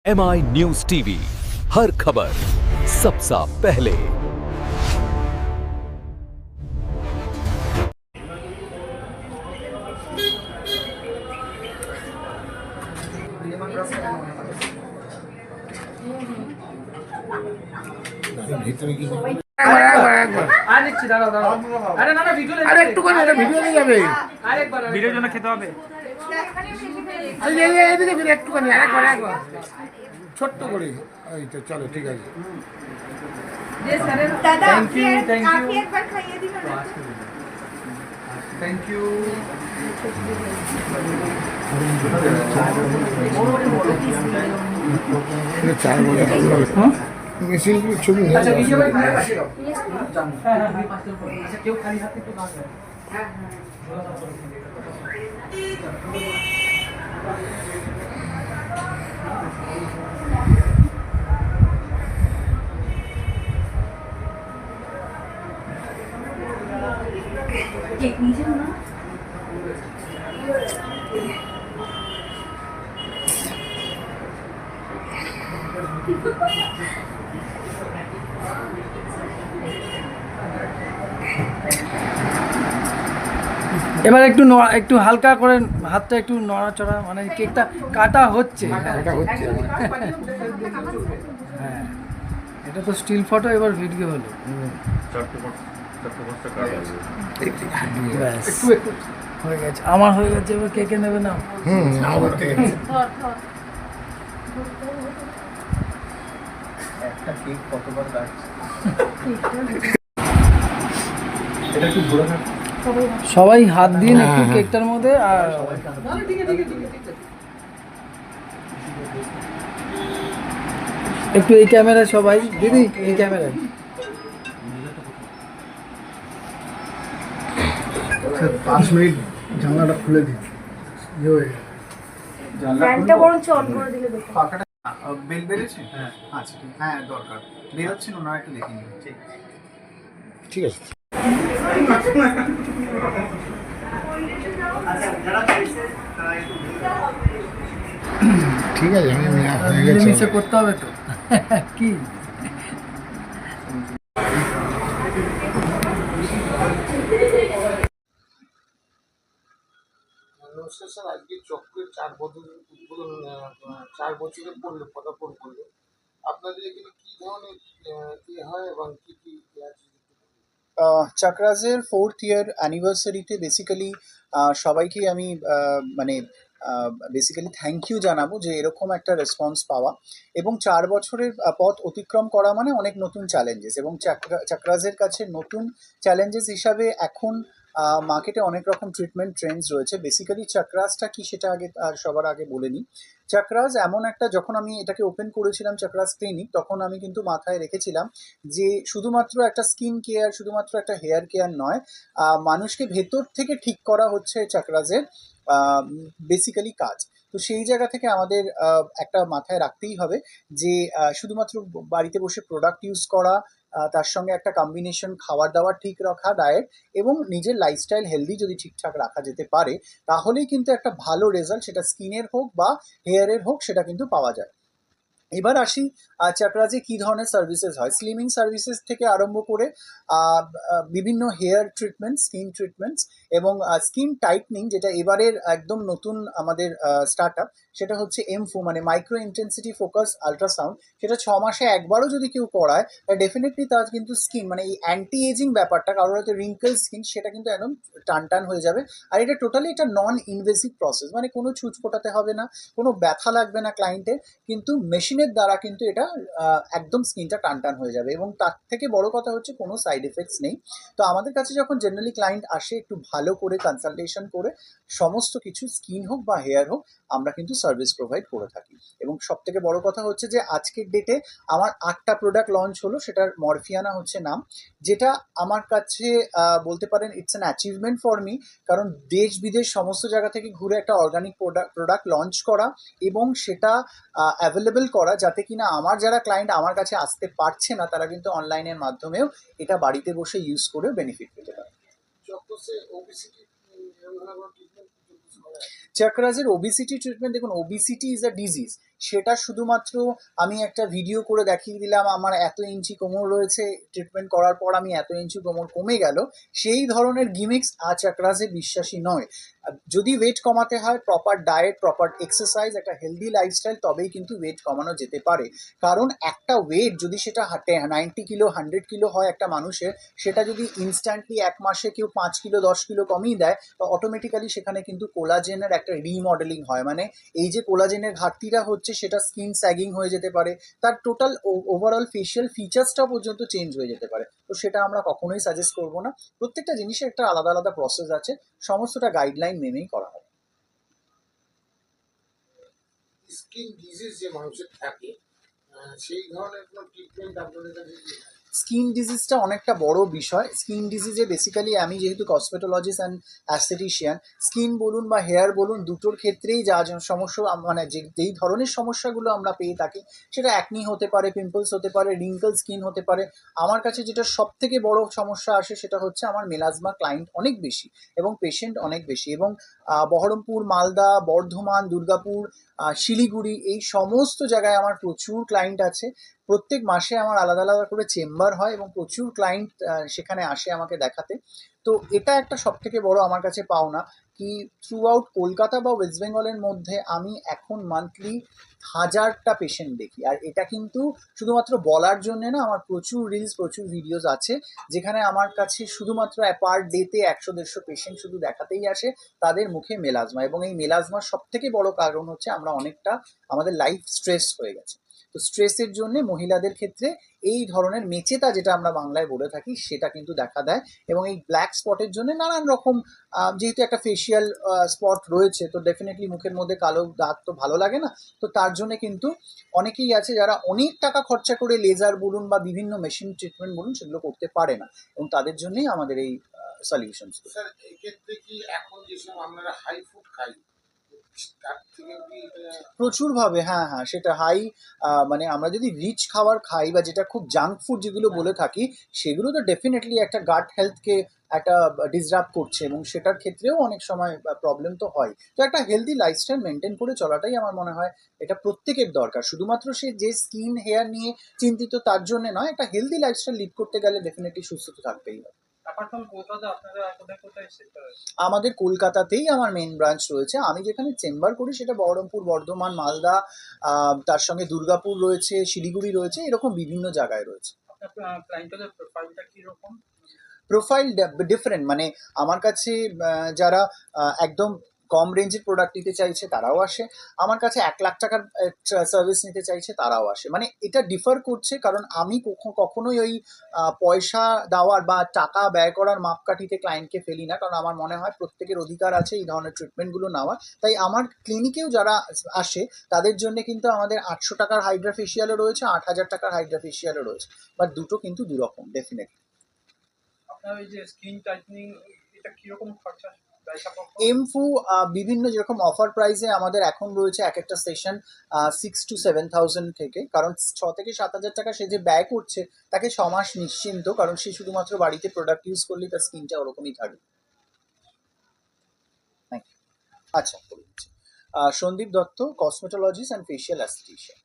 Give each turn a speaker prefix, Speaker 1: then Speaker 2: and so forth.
Speaker 1: MI news TV, हर खबर सबसे पहले।
Speaker 2: ভিডিও যাবে
Speaker 3: ভিডিওর জন্য খেতে হবে।
Speaker 2: একটুখানি একবার ছোট্ট করে এই তো চলো ঠিক আছে।
Speaker 3: Thank you thank you.
Speaker 2: চার মেশিনগুলো ছবি
Speaker 3: কেউ খালি হাতে তো না যায়।
Speaker 4: কেক নিয়ে যাও না।
Speaker 5: এবার একটু হালকা করে হাতটা একটু নড়াচড়া, মানে কেকটা কাটা হচ্ছে। হ্যাঁ, এটা তো স্টিল ফটো, এবার ভিডিও হলো। ব্যাস, হয়ে গেছে, আমার হয়ে গেছে। এবার কেকে নেবে না?
Speaker 3: একটা কেক কতবার কাটছে? এটা কি ঘুরে থাকে?
Speaker 5: সবাই হাত দিন একটু কেকটার মধ্যে। আর একটু এই ক্যামেরায় সবাই, দিদি এই ক্যামেরায়।
Speaker 2: 5 মিনিট জানলাটা খুলে দিই।
Speaker 4: ফ্যানটা বরঞ্চ অন করে দিলে বেটার।
Speaker 3: পাখাটা বেল বেড়েছে? হ্যাঁ আচ্ছা ঠিক, হ্যাঁ দরকার বেরোচ্ছে না, ওনারা একটু দেখে নিন। ঠিক
Speaker 2: ঠিক আছে। ঠিক আছে, আমি হয়ে গেছে।
Speaker 5: মিশে করতে হবে তো কি?
Speaker 2: নমস্কার স্যার, আজকে চক্রের 4 বছরের উদ্বোধন, 4 বছরে পদার্পণ করলো। আপনাদের এখানে কি ধরনের কি হয় এবং কি কি আছে?
Speaker 6: চাকরাজের 4th ইয়ার অ্যানিভার্সারিতে বেসিক্যালি সবাইকেই আমি মানে বেসিক্যালি থ্যাংক ইউ জানাবো যে এরকম একটা রেসপন্স পাওয়া, এবং 4 বছরের পথ অতিক্রম করা মানে অনেক নতুন চ্যালেঞ্জেস, এবং চাকরাজের কাছে নতুন চ্যালেঞ্জেস হিসাবে এখন মার্কেটে অনেক রকম ট্রিটমেন্ট ট্রেন্ডস রয়েছে। বেসিক্যালি চাকরাজটা কি সেটা আগে সবার আগে বলে নিই। চাকরাজ এমন একটা, যখন আমি এটাকে ওপেন করেছিলাম চাকরাজ ক্লিনিক, তখন আমি কিন্তু মাথায় রেখেছিলাম যে শুধুমাত্র একটা স্কিন কেয়ার, শুধুমাত্র একটা হেয়ার কেয়ার নয়, মানুষকে ভেতর থেকে ঠিক করা হচ্ছে চাকরাজের বেসিক্যালি কাজ। তো সেই জায়গা থেকে আমাদের একটা মাথায় রাখতেই হবে যে শুধুমাত্র বাড়িতে বসে প্রোডাক্ট ইউজ করা, তার সঙ্গে একটা কম্বিনেশন খাবার দাবার ঠিক রাখা, ডায়েট এবং নিজের লাইফস্টাইল হেলদি যদি ঠিকঠাক রাখা যেতে পারে, তাহলেই কিন্তু একটা ভালো রেজাল্ট, সেটা স্কিনের হোক বা হেয়ারের হোক, সেটা কিন্তু পাওয়া যায়। এবার আসি চাকরাজে কি ধরনের সার্ভিসেস হয়। স্লিমিং সার্ভিসেস থেকে আরম্ভ করে বিভিন্ন হেয়ার ট্রিটমেন্ট, স্কিন ট্রিটমেন্টস এবং স্কিন টাইটনিং, যেটা এবারের একদম নতুন আমাদের স্টার্ট আপ, সেটা হচ্ছে এমফো, মানে মাইক্রো ইন্টেন্সিটি ফোকাস আলট্রাসাউন্ড। সেটা 6 মাসে একবারও যদি কেউ করায়, ডেফিনেটলি তার কিন্তু স্কিন, মানে এই অ্যান্টি এজিং ব্যাপারটা, কারোর হয়তো রিঙ্কেল স্কিন, সেটা কিন্তু একদম টান টান হয়ে যাবে। আর এটা টোটালি একটা নন ইনভেসিভ প্রসেস, মানে কোনো ছুঁচ ফোটাতে হবে না, কোনো ব্যথা লাগবে না ক্লায়েন্টের, কিন্তু মেশিনের দ্বারা কিন্তু এটা একদম স্কিনটা টান টান হয়ে যাবে, এবং তার থেকে বড় কথা হচ্ছে কোনো সাইড এফেক্টস নেই। তো আমাদের কাছে যখন জেনারেলি ক্লায়েন্ট আসে, একটু ভালো করে কনসালটেশন করে সমস্ত কিছু, স্কিন হোক বা হেয়ার হোক, আমরা কিন্তু সার্ভিস প্রোভাইড করে থাকি। এবং সব থেকে বড় কথা হচ্ছে যে আজকের ডেটে আমার 8টা প্রোডাক্ট লঞ্চ হলো, সেটার মরফিয়ানা হচ্ছে নাম, যেটা আমার কাছে বলতে পারেন it's an achievement for me, কারণ দেশ বিদেশ সমস্ত জায়গা থেকে ঘুরে একটা অর্গানিক প্রোডাক্ট লঞ্চ করা এবং সেটা অ্যাভেলেবেল করা, যাতে কিনা আমার যারা ক্লায়েন্ট আমার কাছে আসতে পারছে না, তারা কিন্তু অনলাইনের মাধ্যমেও এটা বাড়িতে বসে ইউজ করে বেনিফিট পেতে পারে। চাকরাজের ওবিসিটি ট্রিটমেন্ট, দেখুন, ওবিসিটি ইজ আ ডিজিজ, সেটা শুধুমাত্র আমি একটা ভিডিও করে দেখিয়ে দিলাম আমার এত ইঞ্চি কোমর রয়েছে, ট্রিটমেন্ট করার পর আমি এত ইঞ্চি কোমর কমে গেল, সেই ধরনের গিমিক্স চাকরাসে বিশ্বাসী নয়। যদি ওয়েট কমাতে হয় প্রপার ডায়েট, প্রপার এক্সারসাইজ, একটা হেলদি লাইফস্টাইল, তবেই কিন্তু ওয়েট কমানো যেতে পারে। কারণ একটা ওয়েট যদি সেটা 90 কিলো 100 কিলো হয় একটা মানুষের, সেটা যদি ইনস্ট্যান্টলি এক মাসে কেউ 5 কিলো 10 কিলো কমিয়ে দেয়, তো অটোমেটিক্যালি সেখানে কিন্তু কোলাজেনের একটা রিমডেলিং হয়। মানে এই যে কোলাজেনের ঘাটতিটা হচ্ছে সেটা স্কিন স্যাগিং হয়ে যেতে পারে, তার টোটাল ওভারঅল ফেশিয়াল ফিচার্সটা পর্যন্ত চেঞ্জ হয়ে যেতে পারে। তো সেটা আমরা কখনোই সাজেস্ট করবো না। প্রত্যেকটা জিনিসের একটা আলাদা আলাদা প্রসেস আছে, সমস্তটা গাইডলাইন মেনেই করা হবে।
Speaker 2: স্কিন ডিজিজ যে মানুষের থাকে সেই ধরনের কোনো ট্রিটমেন্ট আপনাদের কাছে কি?
Speaker 6: স্কিন ডিজিজটা অনেকটা বড় বিষয়। স্কিন ডিজিজে বেসিক্যালি আমি যেহেতু কসমেটোলজিস্ট অ্যান্ড অ্যাস্থেটিশিয়ান, স্কিন বলুন বা হেয়ার বলুন দুটোর ক্ষেত্রেই যা যা সমস্যা মানে যেই ধরনের সমস্যাগুলো আমরা পেয়ে থাকি, সেটা অ্যাকনি হতে পারে, পিম্পলস হতে পারে, রিঙ্কল স্কিন হতে পারে। আমার কাছে যেটা সব থেকে বড় সমস্যা আসে সেটা হচ্ছে আমার মেলাজমা ক্লায়েন্ট অনেক বেশি এবং পেশেন্ট অনেক বেশি, এবং বহরমপুর, মালদা, বর্ধমান, দুর্গাপুর, শিলিগুড়ি, এই সমস্ত জায়গায় আমার প্রচুর ক্লায়েন্ট আছে। প্রত্যেক মাসে আমার আলাদা আলাদা করে চেম্বার হয় এবং প্রচুর ক্লায়েন্ট সেখানে আসে আমাকে দেখাতে। তো এটা একটা সব থেকে বড় আমার কাছে পাওনা, কি থ্রু আউট কলকাতা বা ওয়েস্ট বেঙ্গলের মধ্যে আমি এখন মান্থলি 1000টা পেশেন্ট দেখি। আর এটা কিন্তু শুধুমাত্র বলার জন্যে না, আমার প্রচুর রিলস, প্রচুর ভিডিওস আছে যেখানে আমার কাছে শুধুমাত্র পার ডেতে 100-150 পেশেন্ট শুধু দেখাতেই আসে, তাদের মুখে মেলাজমা। এবং এই মেলাজমার সব থেকে বড় কারণ হচ্ছে আমরা অনেকটা আমাদের লাইফ স্ট্রেস হয়ে গেছে। তো স্ট্রেসের জন্য মহিলাদের ক্ষেত্রে এই ধরনের মেচেতা, যেটা আমরা বাংলায় বলে থাকি, সেটা কিন্তু দেখা দেয়। এবং এই ব্ল্যাক স্পটের জন্য নানান রকম, যেহেতু একটা ফেশিয়াল স্পট রয়েছে, তো ডেফিনেটলি মুখের মধ্যে কালো দাগ তো ভালো লাগে না। তো তার জন্য কিন্তু অনেকেই আছে যারা অনেক টাকা খরচা করে লেজার বলুন বা বিভিন্ন মেশিন ট্রিটমেন্ট বলুন সেগুলো করতে পারে না, এবং তাদের জন্যই আমাদের এই সলিউশনস।
Speaker 2: স্যার এক্ষেত্রে কি এখন যেসব আমরা হাই ফুড খাই তার থেকে কি
Speaker 6: প্রচুরভাবে, হ্যাঁ হ্যাঁ, সেটা হাই, মানে আমরা যদি রিচ খাবার খাই বা যেটা খুব জাঙ্ক ফুড যেগুলো বলে থাকি, সেগুলো তো ডেফিনেটলি একটা গাট হেলথকে একটা ডিসরাপ্ট করছে, এবং সেটার ক্ষেত্রেও অনেক সময় প্রবলেম তো হয়। তো একটা হেলদি লাইফস্টাইল মেনটেন করে চলাটাই আমার মনে হয় এটা প্রত্যেকের দরকার। শুধুমাত্র সে যে স্কিন হেয়ার নিয়ে চিন্তিত তার জন্য নয়, একটা হেলদি লাইফস্টাইল লিড করতে গেলে ডেফিনেটলি সুস্থ তো থাকতেই হবে। আমাদের কলকাতাতেই আমার মেন ব্রাঞ্চ রয়েছে। আমি যেখানে চেম্বার করি সেটা বহরমপুর, বর্ধমান, মালদা, তার সঙ্গে দুর্গাপুর রয়েছে, শিলিগুড়ি রয়েছে, এরকম বিভিন্ন জায়গায় রয়েছে। প্রোফাইল ডিফারেন্ট, মানে আমার কাছে যারা একদম কম রেঞ্জের প্রোডাক্ট নিতে চাইছে তারাও আসে, আমার কাছে 1 লাখ টাকার সার্ভিস নিতে চাইছে তারাও আসে। মানে এটা ডিফার করছে, কারণ আমি কখনোই ওই পয়সা দেওয়ার বা টাকা ব্যয় করার মাপকাঠিতে ক্লায়েন্টকে ফেলি না, কারণ আমার মনে হয় প্রত্যেকের অধিকার আছে এই ধরনের ট্রিটমেন্টগুলো নেওয়ার। তাই আমার ক্লিনিকেও যারা আসে তাদের জন্য কিন্তু আমাদের 800 টাকার হাইড্রা ফেশিয়ালও রয়েছে, 8000 টাকার হাইড্রা ফেশিয়ালও রয়েছে, বাট দুটো কিন্তু দুরকম ডেফিনেটলি। এমফু বিভিন্ন যেরকম অফার প্রাইসে আমাদের এখন রয়েছে, এক একটা সেশন 6 to 7,000 থেকে, কারণ 6 থেকে 7,000 টাকা সে যে ব্যয় করছে তাকে 6 মাস নিশ্চিন্ত, কারণ সে শুধুমাত্র বাড়িতে প্রোডাক্ট ইউজ করলে তার স্কিনটা ওরকমই থাকবে। Thank you. আচ্ছা, Sandeep Dutta, cosmetologist and facial অ্যাস্থেটিশিয়ান।